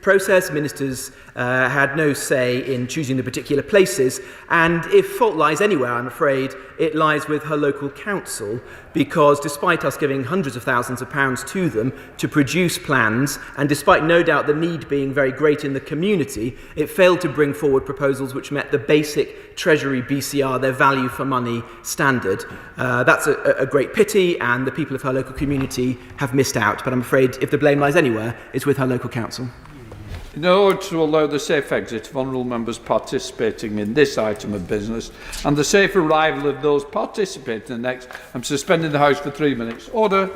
process. Ministers had no say in choosing the particular places, and if fault lies anywhere, I'm afraid, it lies with her local council, because despite us giving hundreds of thousands of pounds to them to produce plans, and despite no doubt the need being very great in the community, it failed to bring forward proposals which met the basic Treasury BCR, their value for money standard. That's a great pity, and the people of her local community have missed out, but I'm afraid if the blame lies anywhere, it's with her local council. In order to allow the safe exit of honourable members participating in this item of business and the safe arrival of those participating in the next, I'm suspending the House for 3 minutes. Order.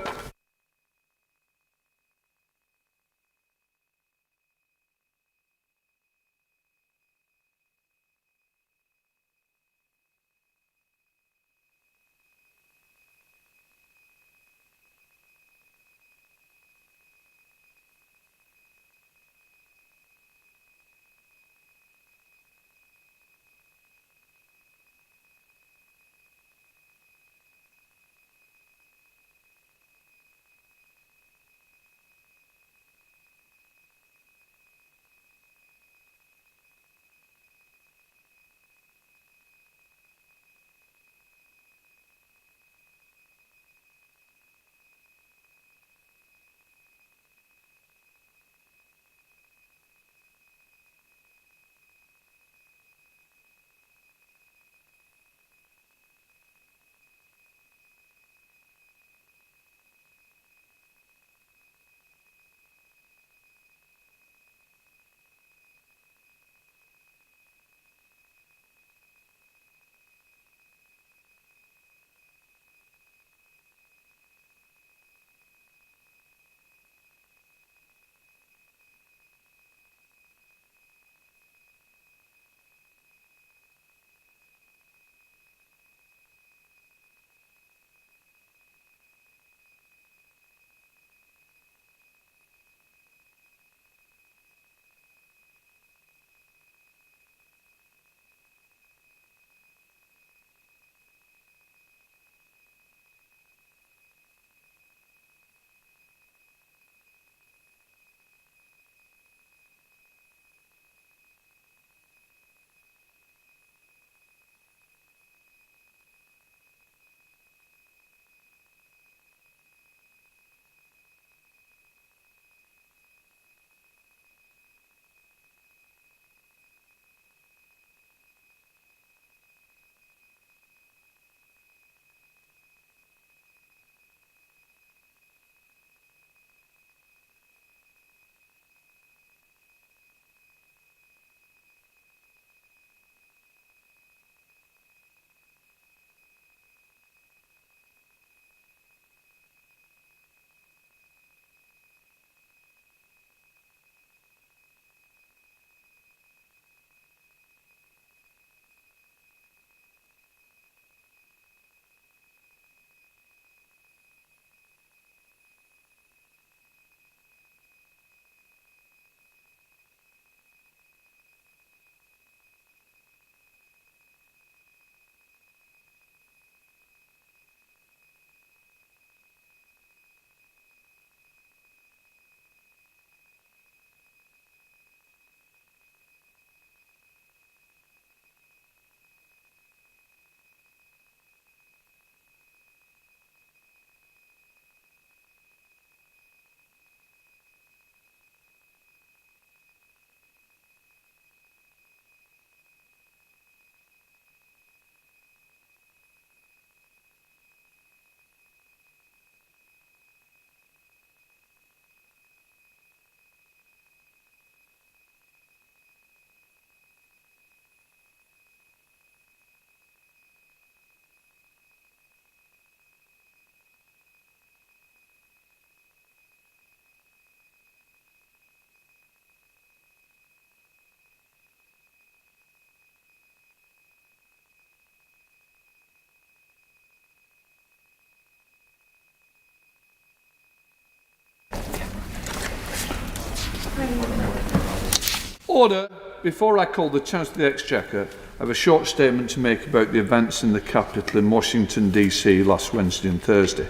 Order. Before I call the Chancellor of the Exchequer, I have a short statement to make about the events in the capital in Washington, D.C. last Wednesday and Thursday.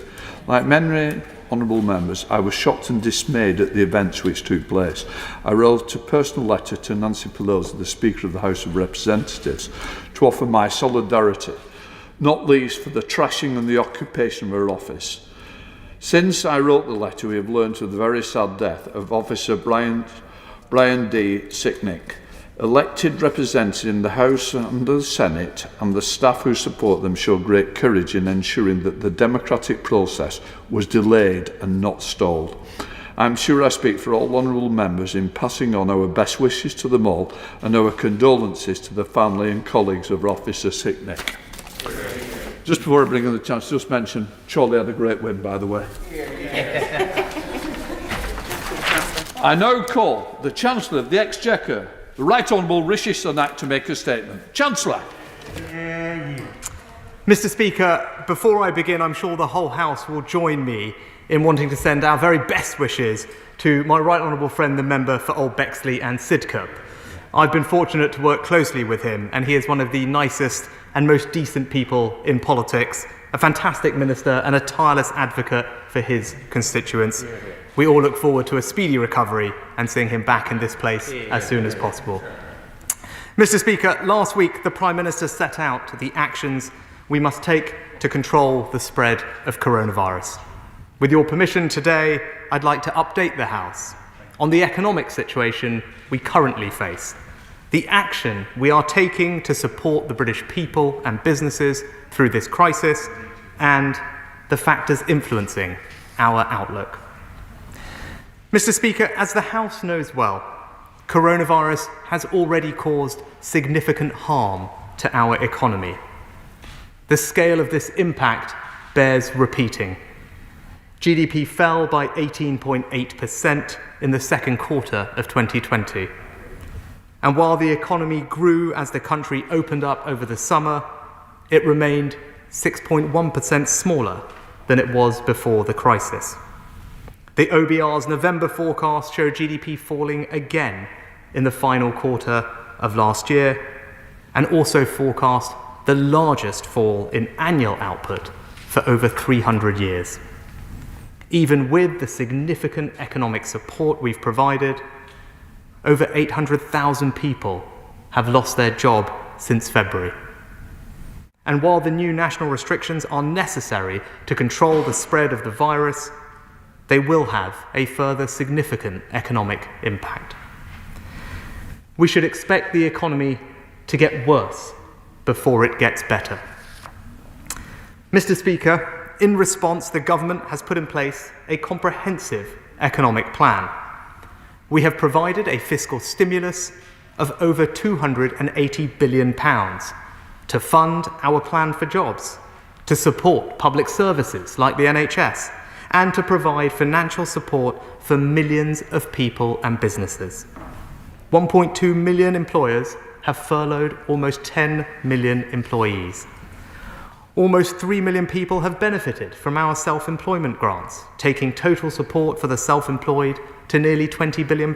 Like many honourable members, I was shocked and dismayed at the events which took place. I wrote a personal letter to Nancy Pelosi, the Speaker of the House of Representatives, to offer my solidarity, not least for the trashing and the occupation of her office. Since I wrote the letter, we have learned of the very sad death of Officer Brian D. Sicknick, elected representative in the House and the Senate, and the staff who support them show great courage in ensuring that the democratic process was delayed and not stalled. I'm sure I speak for all honourable members in passing on our best wishes to them all and our condolences to the family and colleagues of Officer Sicknick. Just before I bring in the Chancellor, just mention, Charlie had a great win, by the way. I now call the Chancellor of the Exchequer, the Right Honourable Rishi Sunak, to make a statement. Chancellor. Mr. Speaker, before I begin, I'm sure the whole House will join me in wanting to send our very best wishes to my Right Honourable friend, the member for Old Bexley and Sidcup. I've been fortunate to work closely with him, and he is one of the nicest and most decent people in politics, a fantastic minister and a tireless advocate for his constituents. We all look forward to a speedy recovery and seeing him back in this place as soon as possible. Mr. Speaker, last week the Prime Minister set out the actions we must take to control the spread of coronavirus. With your permission today, I'd like to update the House on the economic situation we currently face, the action we are taking to support the British people and businesses through this crisis, and the factors influencing our outlook. Mr. Speaker, as the House knows well, coronavirus has already caused significant harm to our economy. The scale of this impact bears repeating. GDP fell by 18.8% in the second quarter of 2020. And while the economy grew as the country opened up over the summer, it remained 6.1% smaller than it was before the crisis. The OBR's November forecast showed GDP falling again in the final quarter of last year, and also forecast the largest fall in annual output for over 300 years. Even with the significant economic support we've provided, over 800,000 people have lost their job since February. And while the new national restrictions are necessary to control the spread of the virus, they will have a further significant economic impact. We should expect the economy to get worse before it gets better. Mr. Speaker, in response, the government has put in place a comprehensive economic plan. We have provided a fiscal stimulus of over £280 billion to fund our plan for jobs, to support public services like the NHS, and to provide financial support for millions of people and businesses. 1.2 million employers have furloughed almost 10 million employees. Almost 3 million people have benefited from our self-employment grants, taking total support for the self-employed to nearly £20 billion.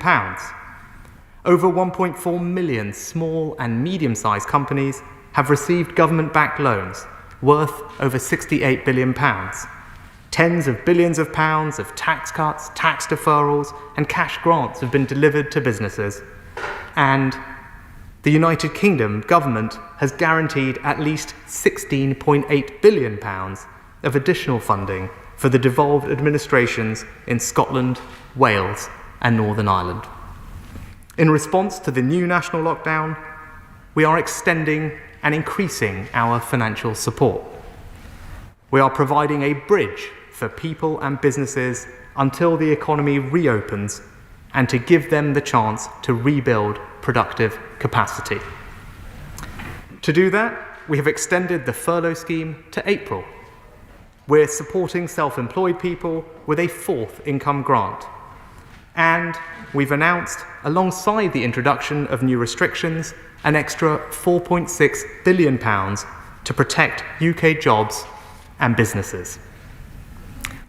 Over 1.4 million small and medium-sized companies have received government-backed loans worth over £68 billion. Tens of billions of pounds of tax cuts, tax deferrals, and cash grants have been delivered to businesses. And the United Kingdom government has guaranteed at least £16.8 billion of additional funding for the devolved administrations in Scotland, Wales, and Northern Ireland. In response to the new national lockdown, we are extending and increasing our financial support. We are providing a bridge for people and businesses until the economy reopens, and to give them the chance to rebuild productive capacity. To do that, we have extended the furlough scheme to April. We're supporting self-employed people with a fourth income grant. And we've announced, alongside the introduction of new restrictions, an extra £4.6 billion to protect UK jobs and businesses.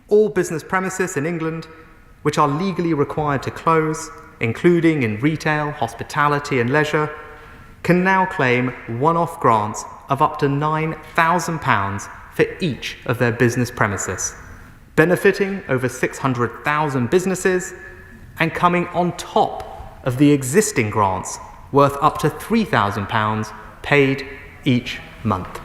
All business premises in England which are legally required to close, including in retail, hospitality and leisure, can now claim one-off grants of up to £9,000 for each of their business premises. benefiting over 600,000 businesses and coming on top of the existing grants worth up to £3,000 paid each month.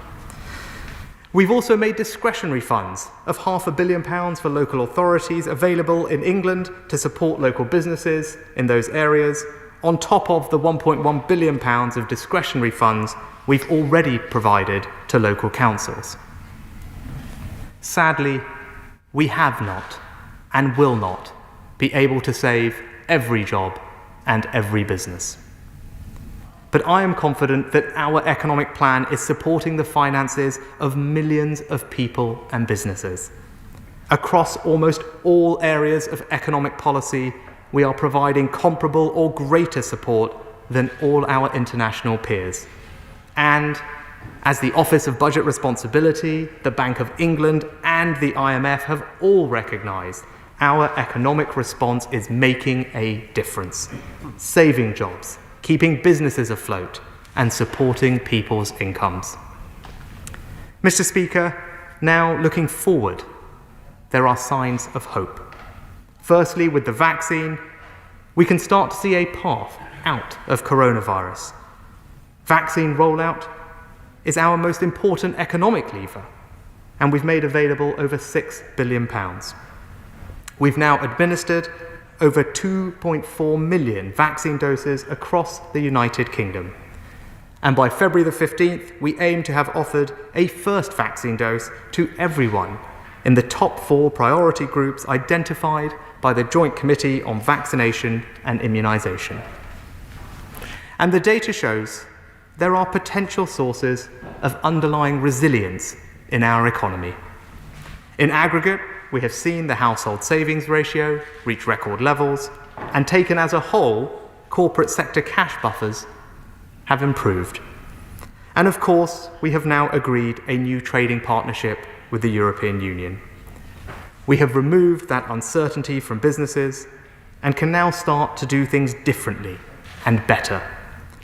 We've also made discretionary funds of £500 million for local authorities available in England to support local businesses in those areas, on top of the £1.1 billion of discretionary funds we've already provided to local councils. Sadly, we have not and will not be able to save every job and every business. But I am confident that our economic plan is supporting the finances of millions of people and businesses. Across almost all areas of economic policy, we are providing comparable or greater support than all our international peers. And as the Office of Budget Responsibility, the Bank of England, and the IMF have all recognised, our economic response is making a difference, saving jobs, keeping businesses afloat, and supporting people's incomes. Mr. Speaker, now looking forward, there are signs of hope. Firstly, with the vaccine, we can start to see a path out of coronavirus. Vaccine rollout is our most important economic lever, and we've made available over £6 billion. We've now administered over 2.4 million vaccine doses across the United Kingdom. And by February the 15th, we aim to have offered a first vaccine dose to everyone in the top 4 priority groups identified by the Joint Committee on Vaccination and Immunisation. And the data shows there are potential sources of underlying resilience in our economy. In aggregate, we have seen the household savings ratio reach record levels, and taken as a whole, corporate sector cash buffers have improved. And of course, we have now agreed a new trading partnership with the European Union. We have removed that uncertainty from businesses and can now start to do things differently and better,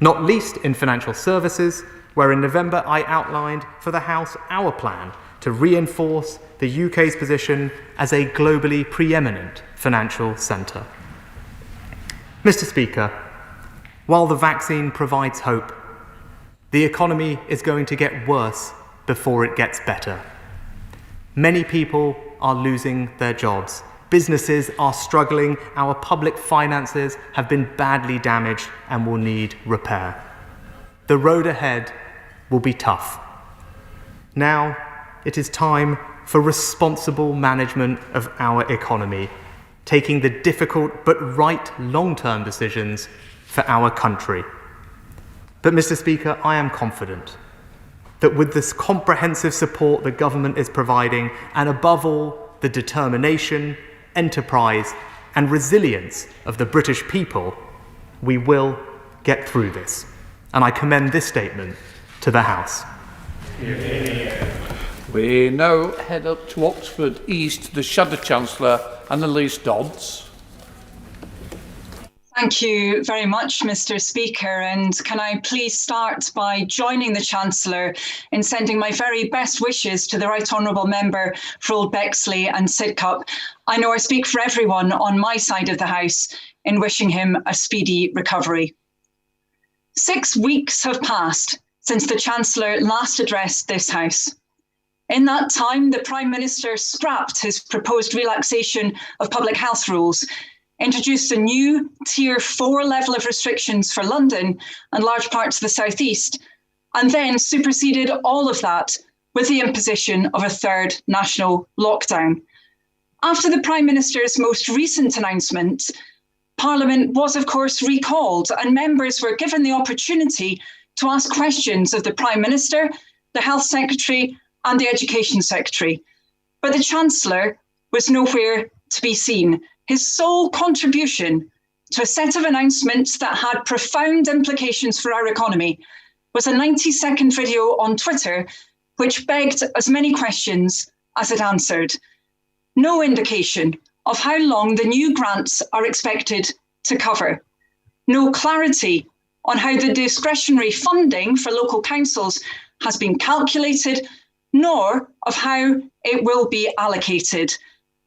not least in financial services, where in November I outlined for the House our plan to reinforce the UK's position as a globally preeminent financial centre. Mr. Speaker, while the vaccine provides hope, the economy is going to get worse before it gets better. Many people are losing their jobs. Businesses are struggling. Our public finances have been badly damaged and will need repair. The road ahead will be tough. Now, it is time for responsible management of our economy, taking the difficult but right long-term decisions for our country. But, Mr. Speaker, I am confident that with this comprehensive support the government is providing, and above all, the determination, enterprise, and resilience of the British people, we will get through this. And I commend this statement to the House. We now head up to Oxford East, the Shadow Chancellor, Annalise Dodds. Thank you very much, Mr. Speaker, and can I please start by joining the Chancellor in sending my very best wishes to the Right Honourable Member for Old Bexley and Sidcup. I know I speak for everyone on my side of the House in wishing him a speedy recovery. 6 weeks have passed since the Chancellor last addressed this House. In that time, the Prime Minister scrapped his proposed relaxation of public health rules, introduced a new Tier 4 level of restrictions for London and large parts of the South East, and then superseded all of that with the imposition of a third national lockdown. After the Prime Minister's most recent announcement, Parliament was, of course, recalled, and members were given the opportunity to ask questions of the Prime Minister, the Health Secretary, and the Education Secretary. But the Chancellor was nowhere to be seen. His sole contribution to a set of announcements that had profound implications for our economy was a 90-second video on Twitter, which begged as many questions as it answered. No indication of how long the new grants are expected to cover. No clarity on how the discretionary funding for local councils has been calculated, nor of how it will be allocated.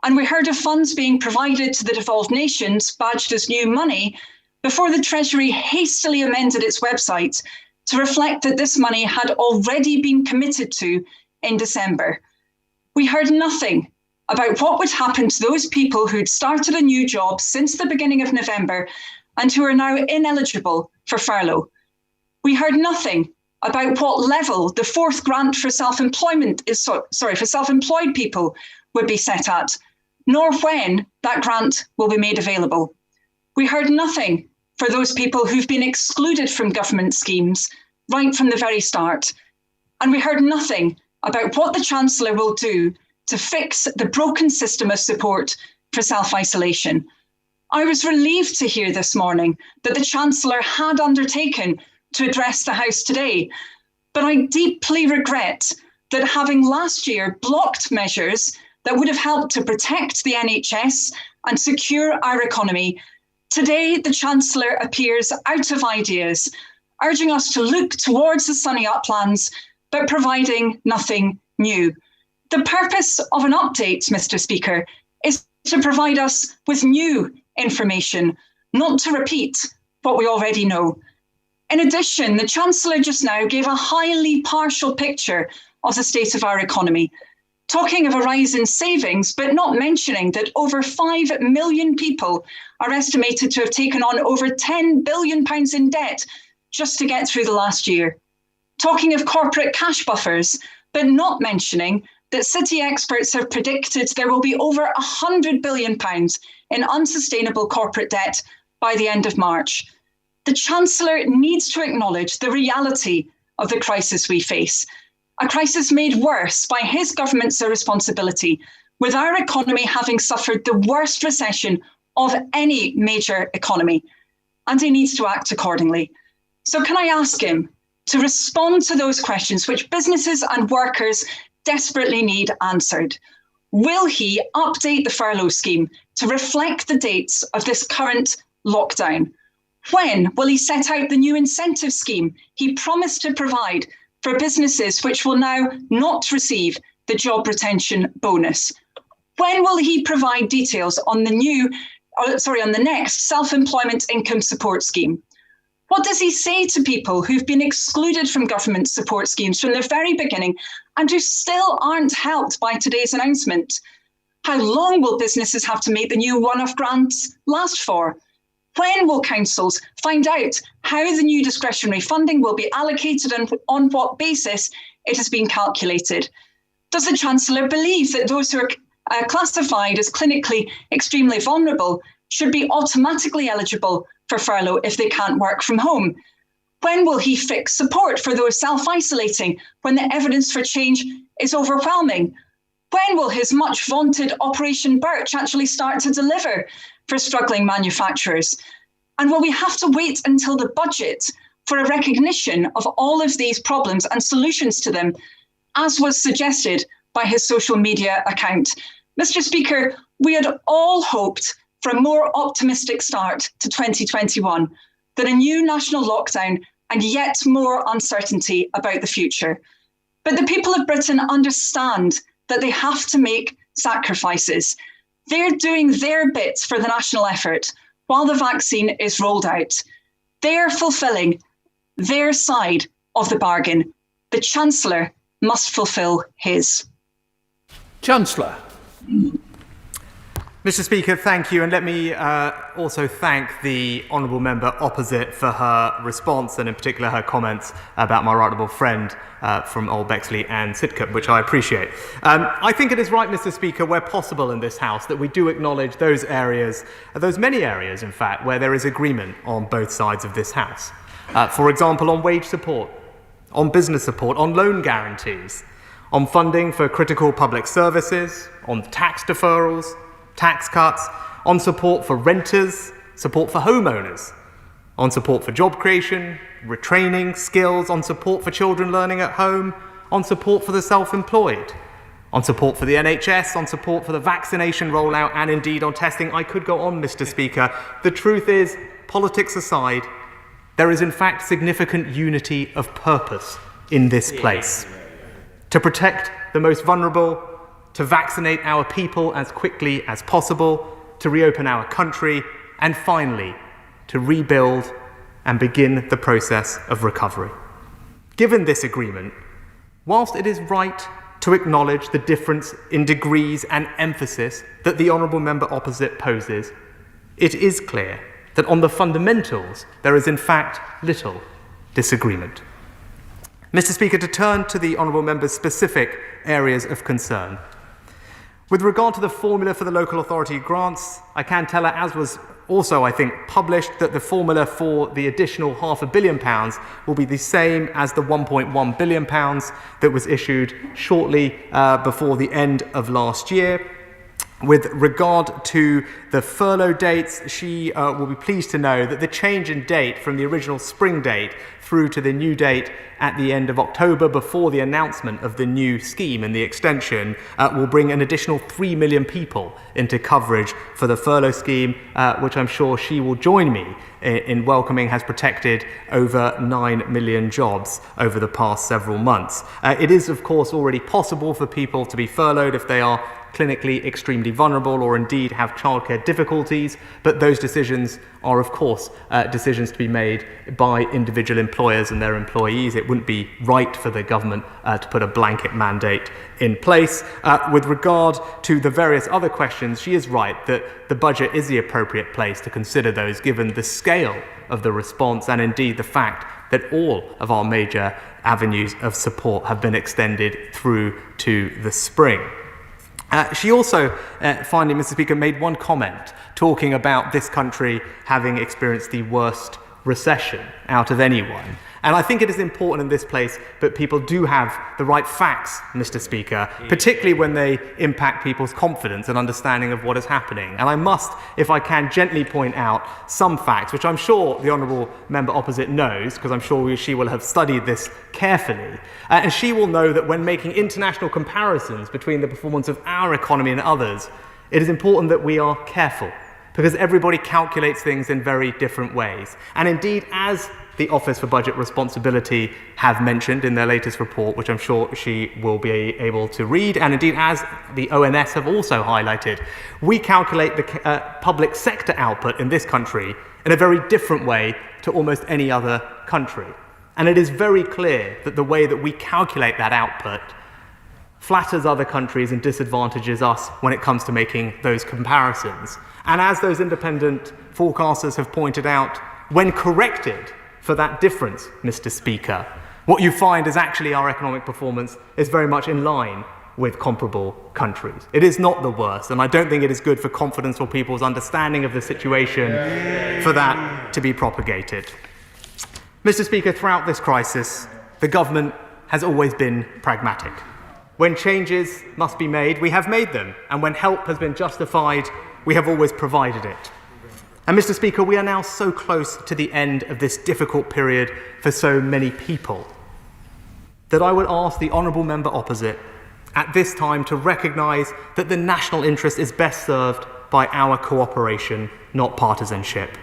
And we heard of funds being provided to the devolved nations badged as new money before the Treasury hastily amended its website to reflect that this money had already been committed to in December. We heard nothing about what would happen to those people who'd started a new job since the beginning of November and who are now ineligible for furlough. We heard nothing about what level the fourth grant for self-employed people would be set at, nor when that grant will be made available. We heard nothing for those people who've been excluded from government schemes right from the very start. And we heard nothing about what the Chancellor will do to fix the broken system of support for self-isolation. I was relieved to hear this morning that the Chancellor had undertaken to address the House today, but I deeply regret that having last year blocked measures that would have helped to protect the NHS and secure our economy, today the Chancellor appears out of ideas, urging us to look towards the sunny uplands, but providing nothing new. The purpose of an update, Mr. Speaker, is to provide us with new information, not to repeat what we already know. In addition, the Chancellor just now gave a highly partial picture of the state of our economy, talking of a rise in savings, but not mentioning that over 5 million people are estimated to have taken on over £10 billion in debt just to get through the last year. Talking of corporate cash buffers, but not mentioning that City experts have predicted there will be over £100 billion in unsustainable corporate debt by the end of March. The Chancellor needs to acknowledge the reality of the crisis we face, a crisis made worse by his government's irresponsibility, with our economy having suffered the worst recession of any major economy, and he needs to act accordingly. So can I ask him to respond to those questions which businesses and workers desperately need answered? Will he update the furlough scheme to reflect the dates of this current lockdown? When will he set out the new incentive scheme he promised to provide for businesses which will now not receive the job retention bonus? When will he provide details on the next self-employment income support scheme? What does he say to people who've been excluded from government support schemes from the very beginning and who still aren't helped by today's announcement? How long will businesses have to make the new one-off grants last for? When will councils find out how the new discretionary funding will be allocated and on what basis it has been calculated? Does the Chancellor believe that those who are classified as clinically extremely vulnerable should be automatically eligible for furlough if they can't work from home? When will he fix support for those self-isolating when the evidence for change is overwhelming? When will his much vaunted Operation Birch actually start to deliver for struggling manufacturers? And will we have to wait until the budget for a recognition of all of these problems and solutions to them, as was suggested by his social media account? Mr. Speaker, we had all hoped for a more optimistic start to 2021 than a new national lockdown and yet more uncertainty about the future. But the people of Britain understand that they have to make sacrifices. They're doing their bit for the national effort while the vaccine is rolled out. They're fulfilling their side of the bargain. The Chancellor must fulfil his. Chancellor. Mr. Speaker, thank you, and let me also thank the honourable member opposite for her response, and in particular her comments about my right honourable friend from Old Bexley and Sidcup, which I appreciate. I think it is right, Mr. Speaker, where possible in this House, that we do acknowledge those areas, those many areas, in fact, where there is agreement on both sides of this House. For example, on wage support, on business support, on loan guarantees, on funding for critical public services, on tax deferrals, tax cuts, on support for renters, support for homeowners, on support for job creation, retraining, skills, on support for children learning at home, on support for the self-employed, on support for the NHS, on support for the vaccination rollout, and indeed on testing. I could go on, Mr. Speaker. The truth is, politics aside, there is in fact significant unity of purpose in this place. To protect the most vulnerable, to vaccinate our people as quickly as possible, to reopen our country, and finally, to rebuild and begin the process of recovery. Given this agreement, whilst it is right to acknowledge the difference in degrees and emphasis that the honourable member opposite poses, it is clear that on the fundamentals there is in fact little disagreement. Mr. Speaker, to turn to the honourable member's specific areas of concern. With regard to the formula for the local authority grants, I can tell her, as was also, I think, published, that the formula for the additional £500 million will be the same as the £1.1 billion that was issued shortly before the end of last year. With regard to the furlough dates, she will be pleased to know that the change in date from the original spring date through to the new date at the end of October, before the announcement of the new scheme and the extension, will bring an additional 3 million people into coverage for the furlough scheme, which I'm sure she will join me in welcoming, has protected over 9 million jobs over the past several months. It is, of course, already possible for people to be furloughed if they are clinically extremely vulnerable or indeed have childcare difficulties, but those decisions are, of course, decisions to be made by individual employers and their employees. It wouldn't be right for the government to put a blanket mandate in place. With regard to the various other questions, she is right that the budget is the appropriate place to consider those, given the scale of the response and indeed the fact that all of our major avenues of support have been extended through to the spring. She also, finally, Mr. Speaker, made one comment talking about this country having experienced the worst recession out of anyone. And I think it is important in this place that people do have the right facts, Mr. Speaker, particularly when they impact people's confidence and understanding of what is happening. And I must, if I can, gently point out some facts, which I'm sure the honourable member opposite knows, because I'm sure she will have studied this carefully. And she will know that when making international comparisons between the performance of our economy and others, it is important that we are careful, because everybody calculates things in very different ways. And indeed, as the Office for Budget Responsibility have mentioned in their latest report, which I'm sure she will be able to read, and indeed as the ONS have also highlighted, we calculate the public sector output in this country in a very different way to almost any other country. And it is very clear that the way that we calculate that output flatters other countries and disadvantages us when it comes to making those comparisons. And as those independent forecasters have pointed out, when corrected for that difference, Mr. Speaker, what you find is actually our economic performance is very much in line with comparable countries. It is not the worst, and I don't think it is good for confidence or people's understanding of the situation for that to be propagated. Mr. Speaker, throughout this crisis, the government has always been pragmatic. When changes must be made, we have made them, and when help has been justified, we have always provided it. And Mr. Speaker, we are now so close to the end of this difficult period for so many people that I would ask the honourable member opposite at this time to recognise that the national interest is best served by our cooperation, not partisanship.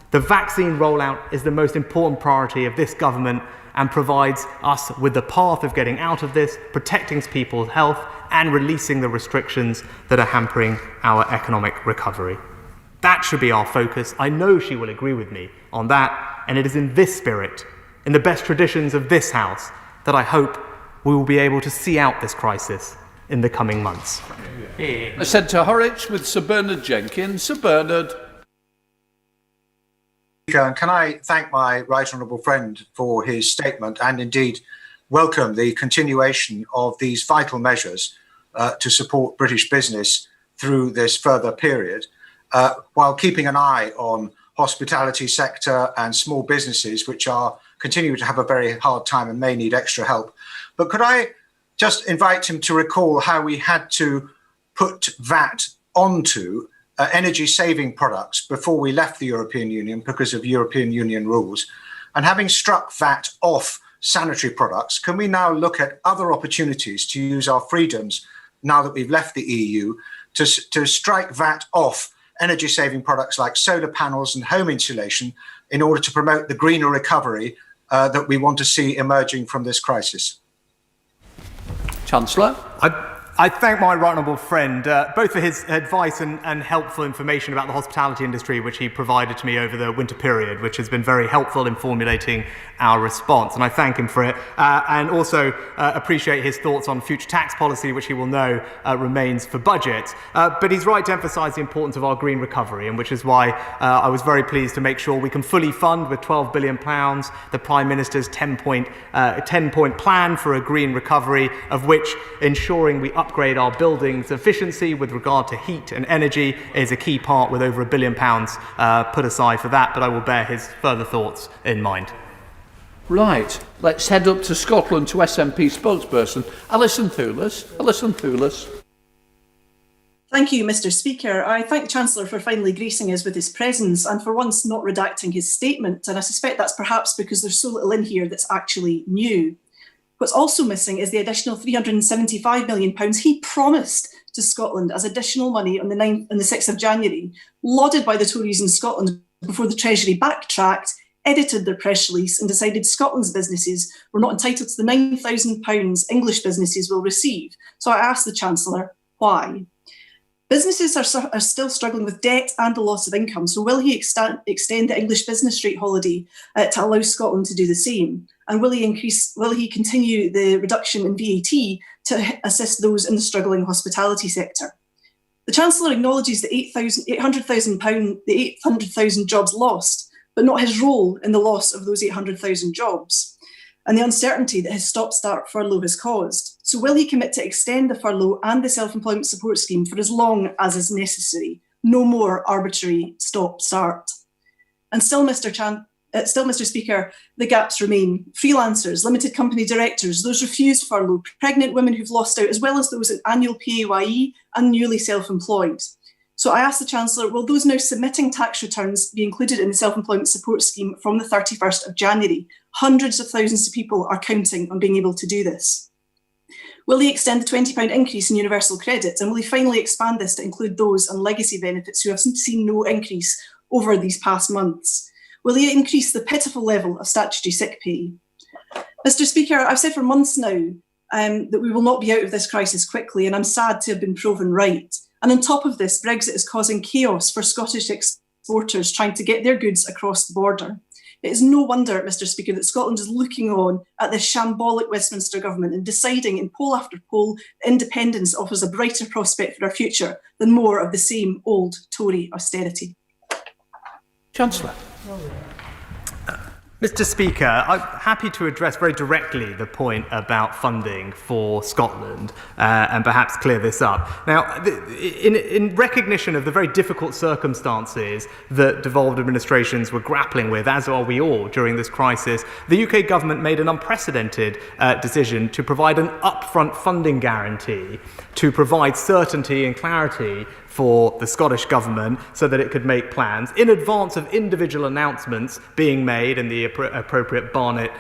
The vaccine rollout is the most important priority of this government and provides us with the path of getting out of this, protecting people's health and releasing the restrictions that are hampering our economic recovery. That should be our focus. I know she will agree with me on that, and it is in this spirit, in the best traditions of this House, that I hope we will be able to see out this crisis in the coming months. Senator Horwich with Sir Bernard Jenkins. Sir Bernard. And can I thank my right honourable friend for his statement and indeed welcome the continuation of these vital measures to support British business through this further period, while keeping an eye on hospitality sector and small businesses which are continuing to have a very hard time and may need extra help. But could I just invite him to recall how we had to put VAT onto energy saving products before we left the European Union because of European Union rules, and having struck VAT off sanitary products, can we now look at other opportunities to use our freedoms now that we've left the EU to strike VAT off energy saving products like solar panels and home insulation in order to promote the greener recovery that we want to see emerging from this crisis? Chancellor. I thank my right honourable friend both for his advice and helpful information about the hospitality industry, which he provided to me over the winter period, which has been very helpful in formulating our response. And I thank him for it, and also appreciate his thoughts on future tax policy, which he will know remains for budget. But he's right to emphasise the importance of our green recovery, and which is why I was very pleased to make sure we can fully fund with £12 billion the Prime Minister's 10-point plan for a green recovery, of which ensuring we upgrade our buildings' efficiency with regard to heat and energy is a key part, with over £1 billion put aside for that, but I will bear his further thoughts in mind. Right, let's head up to Scotland to SNP spokesperson Alison Thewlis. Alison Thewlis. Thank you, Mr. Speaker. I thank the Chancellor for finally gracing us with his presence and for once not redacting his statement, and I suspect that's perhaps because there's so little in here that's actually new. What's also missing is the additional £375 million he promised to Scotland as additional money on the 6th of January, lauded by the Tories in Scotland before the Treasury backtracked, edited their press release and decided Scotland's businesses were not entitled to the £9,000 English businesses will receive. So I asked the Chancellor, why? Businesses are still struggling with debt and the loss of income, so will he extend the English business rate holiday to allow Scotland to do the same? And will he continue the reduction in VAT to assist those in the struggling hospitality sector? The Chancellor acknowledges the 800,000 jobs lost, but not his role in the loss of those 800,000 jobs and the uncertainty that his stop-start furlough has caused. So will he commit to extend the furlough and the self-employment support scheme for as long as is necessary? No more arbitrary stop-start. And still, Mr. Speaker, the gaps remain. Freelancers, limited company directors, those refused furlough, pregnant women who've lost out, as well as those in annual PAYE and newly self-employed. So I asked the Chancellor, will those now submitting tax returns be included in the self-employment support scheme from the 31st of January? Hundreds of thousands of people are counting on being able to do this. Will he extend the £20 increase in universal credit, and will he finally expand this to include those on legacy benefits who have seen no increase over these past months? Will he increase the pitiful level of statutory sick pay? Mr. Speaker, I've said for months now that we will not be out of this crisis quickly, and I'm sad to have been proven right. And on top of this, Brexit is causing chaos for Scottish exporters trying to get their goods across the border. It is no wonder, Mr. Speaker, that Scotland is looking on at this shambolic Westminster government and deciding in poll after poll that independence offers a brighter prospect for our future than more of the same old Tory austerity. Chancellor. Mr. Speaker, I'm happy to address very directly the point about funding for Scotland and perhaps clear this up. Now, in recognition of the very difficult circumstances that devolved administrations were grappling with, as are we all during this crisis, the UK government made an unprecedented decision to provide an upfront funding guarantee to provide certainty and clarity for the Scottish government so that it could make plans in advance of individual announcements being made and the appropriate Barnet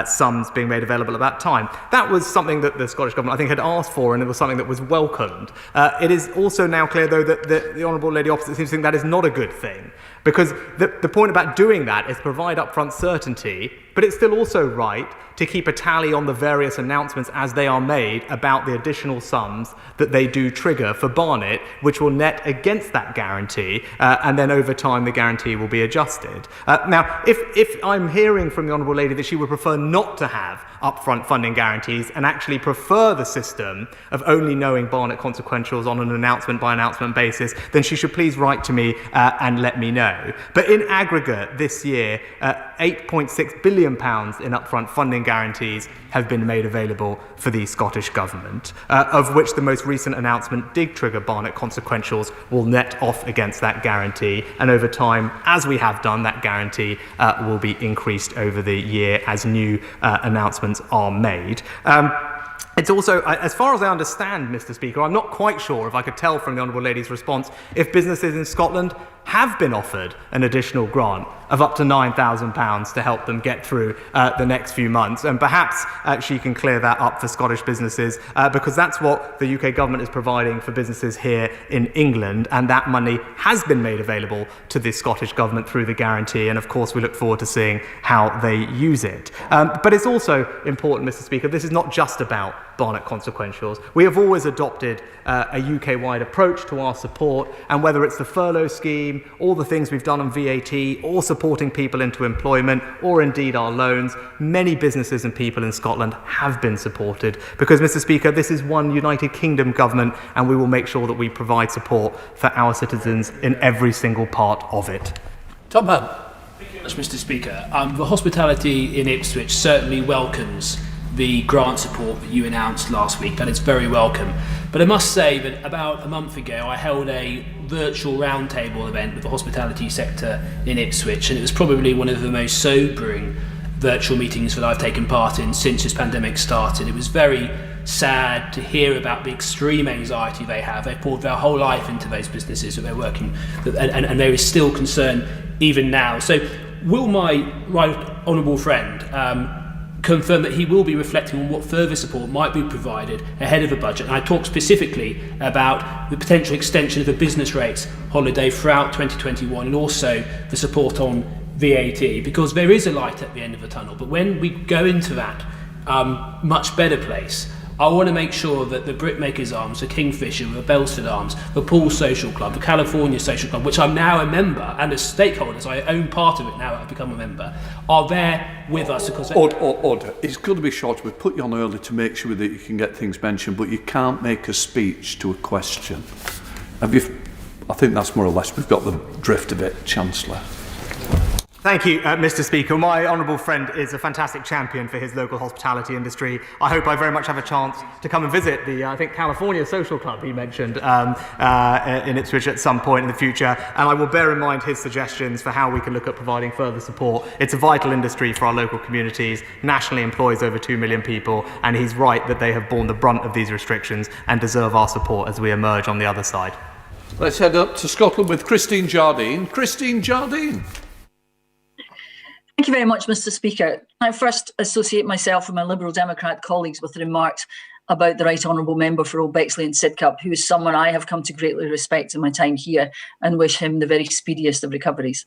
sums being made available at that time. That was something that the Scottish government, I think, had asked for, and it was something that was welcomed. It is also now clear, though, that the Honourable Lady Opposite seems to think that is not a good thing, because the point about doing that is to provide upfront certainty, but it's still also right to keep a tally on the various announcements as they are made about the additional sums that they do trigger for Barnet, which will net against that guarantee, and then over time the guarantee will be adjusted. Now, if I'm hearing from the Honourable Lady that she would prefer not to have upfront funding guarantees and actually prefer the system of only knowing Barnet consequentials on an announcement-by-announcement basis, then she should please write to me and let me know. But in aggregate this year, £8.6 billion in upfront funding guarantees have been made available for the Scottish Government, of which the most recent announcement did trigger Barnet consequentials will net off against that guarantee, and over time, as we have done, that guarantee will be increased over the year as new announcements are made. It's also, as far as I understand, Mr. Speaker, I'm not quite sure if I could tell from the Honourable Lady's response if businesses in Scotland have been offered an additional grant of up to £9,000 to help them get through the next few months. And perhaps she can clear that up for Scottish businesses, because that's what the UK government is providing for businesses here in England, and that money has been made available to the Scottish government through the guarantee, and of course we look forward to seeing how they use it. But it's also important, Mr. Speaker, this is not just about Barnett consequentials. We have always adopted a UK-wide approach to our support, and whether it's the furlough scheme, all the things we've done on VAT, or supporting people into employment, or indeed our loans, many businesses and people in Scotland have been supported, because, Mr. Speaker, this is one United Kingdom government, and we will make sure that we provide support for our citizens in every single part of it. Tom Hunt. Thank you very much, Mr. Speaker. The hospitality in Ipswich certainly welcomes the grant support that you announced last week. That is very welcome. But I must say that about a month ago I held a virtual roundtable event with the hospitality sector in Ipswich, and it was probably one of the most sobering virtual meetings that I've taken part in since this pandemic started. It was very sad to hear about the extreme anxiety they have. They've poured their whole life into those businesses that they're working, and there is still concern even now. So will my right honourable friend confirm that he will be reflecting on what further support might be provided ahead of the budget? And I talk specifically about the potential extension of the business rates holiday throughout 2021, and also the support on VAT, because there is a light at the end of the tunnel. But when we go into that much better place, I want to make sure that the Brickmakers Arms, the Kingfisher, the Belstead Arms, the Poole Social Club, the California Social Club, which I'm now a member, and as stakeholders, I own part of it now that I've become a member, are there with us. Because Order. It's going to be short. We've put you on early to make sure that you can get things mentioned, but you can't make a speech to a question. I think that's more or less, we've got the drift of it, Chancellor. Thank you, Mr. Speaker. My honourable friend is a fantastic champion for his local hospitality industry. I hope I very much have a chance to come and visit the, I think, California Social Club he mentioned in Ipswich at some point in the future, and I will bear in mind his suggestions for how we can look at providing further support. It's a vital industry for our local communities, nationally employs over 2 million people, and he's right that they have borne the brunt of these restrictions and deserve our support as we emerge on the other side. Let's head up to Scotland with Christine Jardine. Christine Jardine. Thank you very much, Mr. Speaker. I first associate myself and my Liberal Democrat colleagues with the remarks about the Right Honourable Member for Old Bexley and Sidcup, who is someone I have come to greatly respect in my time here, and wish him the very speediest of recoveries.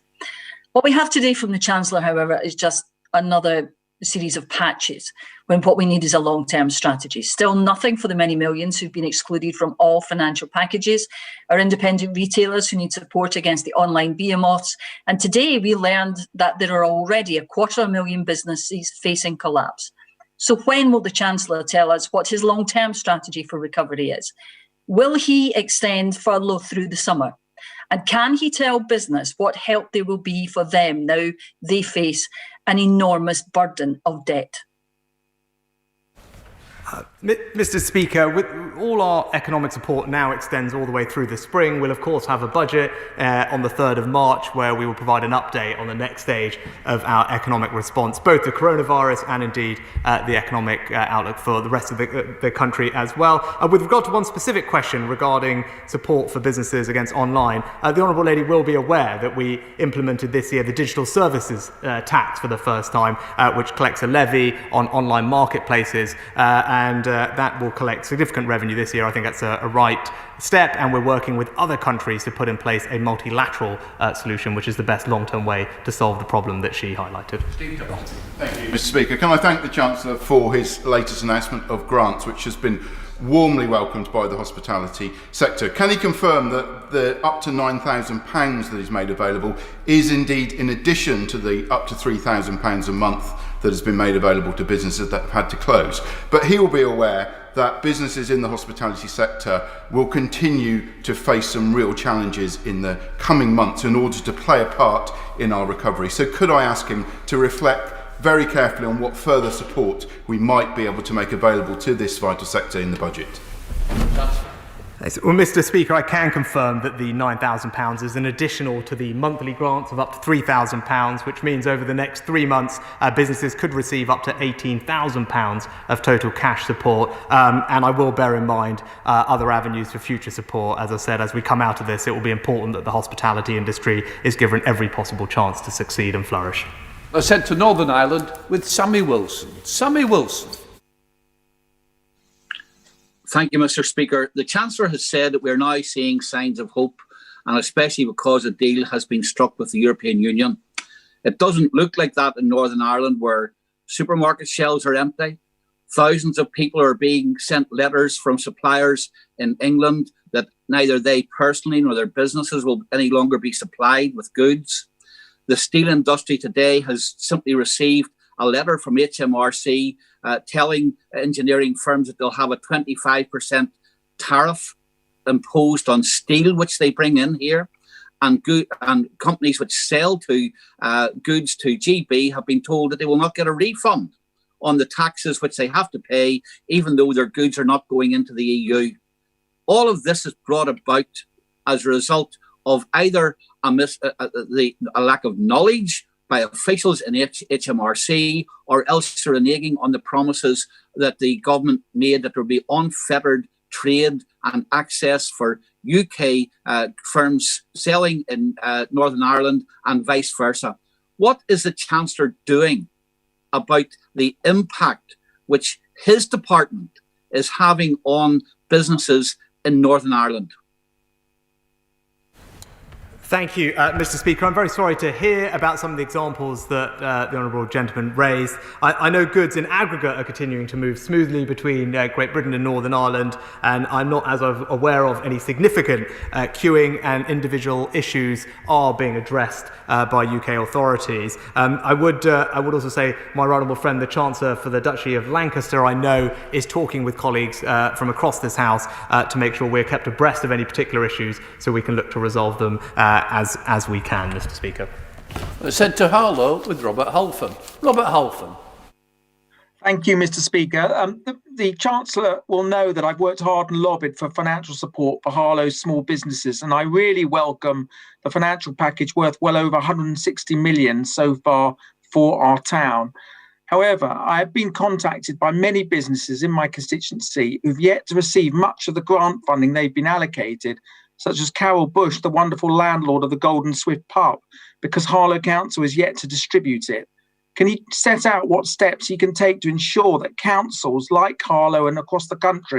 What we have today from the Chancellor, however, is just another series of patches, when what we need is a long-term strategy. Still nothing for the many millions who've been excluded from all financial packages, our independent retailers who need support against the online behemoths. And today we learned that there are already 250,000 businesses facing collapse. So when will the Chancellor tell us what his long-term strategy for recovery is? Will he extend furlough through the summer? And can he tell business what help there will be for them now they face an enormous burden of debt? Mr. Speaker, with all our economic support now extends all the way through the spring. We'll of course have a budget on the 3rd of March where we will provide an update on the next stage of our economic response, both to coronavirus and indeed the economic outlook for the rest of the country as well. With regard to one specific question regarding support for businesses against online, the Honourable Lady will be aware that we implemented this year the digital services tax for the first time, which collects a levy on online marketplaces, and that will collect significant revenue this year. I think that's a right step, and we're working with other countries to put in place a multilateral solution, which is the best long-term way to solve the problem that she highlighted. Thank you, Mr. Speaker. Can I thank the Chancellor for his latest announcement of grants, which has been warmly welcomed by the hospitality sector. Can he confirm that the up to £9,000 that he's made available is indeed in addition to the up to £3,000 a month that has been made available to businesses that have had to close? But he will be aware that businesses in the hospitality sector will continue to face some real challenges in the coming months in order to play a part in our recovery. So could I ask him to reflect very carefully on what further support we might be able to make available to this vital sector in the budget? Well, Mr. Speaker, I can confirm that the £9,000 is an additional to the monthly grants of up to £3,000, which means over the next 3 months, businesses could receive up to £18,000 of total cash support. And I will bear in mind other avenues for future support. As I said, as we come out of this, it will be important that the hospitality industry is given every possible chance to succeed and flourish. I sent to Northern Ireland with Sammy Wilson. Sammy Wilson. Thank you, Mr. Speaker. The Chancellor has said that we are now seeing signs of hope, and especially because a deal has been struck with the European Union. It doesn't look like that in Northern Ireland, where supermarket shelves are empty. Thousands of people are being sent letters from suppliers in England that neither they personally nor their businesses will any longer be supplied with goods. The steel industry today has simply received a letter from HMRC telling engineering firms that they'll have a 25% tariff imposed on steel, which they bring in here. And companies which sell to goods to GB have been told that they will not get a refund on the taxes which they have to pay, even though their goods are not going into the EU. All of this is brought about as a result of either a lack of knowledge by officials in HMRC, or else reneging on the promises that the government made that there would be unfettered trade and access for UK firms selling in Northern Ireland and vice versa. What is the Chancellor doing about the impact which his department is having on businesses in Northern Ireland? Thank you, Mr. Speaker. I'm very sorry to hear about some of the examples that the honourable gentleman raised. I know goods in aggregate are continuing to move smoothly between Great Britain and Northern Ireland, and I'm not as aware of any significant queuing, and individual issues are being addressed by UK authorities. I would also say my right honourable friend, the Chancellor for the Duchy of Lancaster, I know is talking with colleagues from across this House to make sure we're kept abreast of any particular issues so we can look to resolve them as we can, Mr. Speaker. Sent to Harlow with Robert Halfon. Robert Halfon. Thank you, Mr. Speaker. The Chancellor will know that I've worked hard and lobbied for financial support for Harlow's small businesses, and I really welcome the financial package worth well over 160 million so far for our town. However, I have been contacted by many businesses in my constituency who've yet to receive much of the grant funding they've been allocated, such as Carol Bush, the wonderful landlord of the Golden Swift pub, because Harlow Council is yet to distribute it. Can he set out what steps he can take to ensure that councils like Harlow and across the country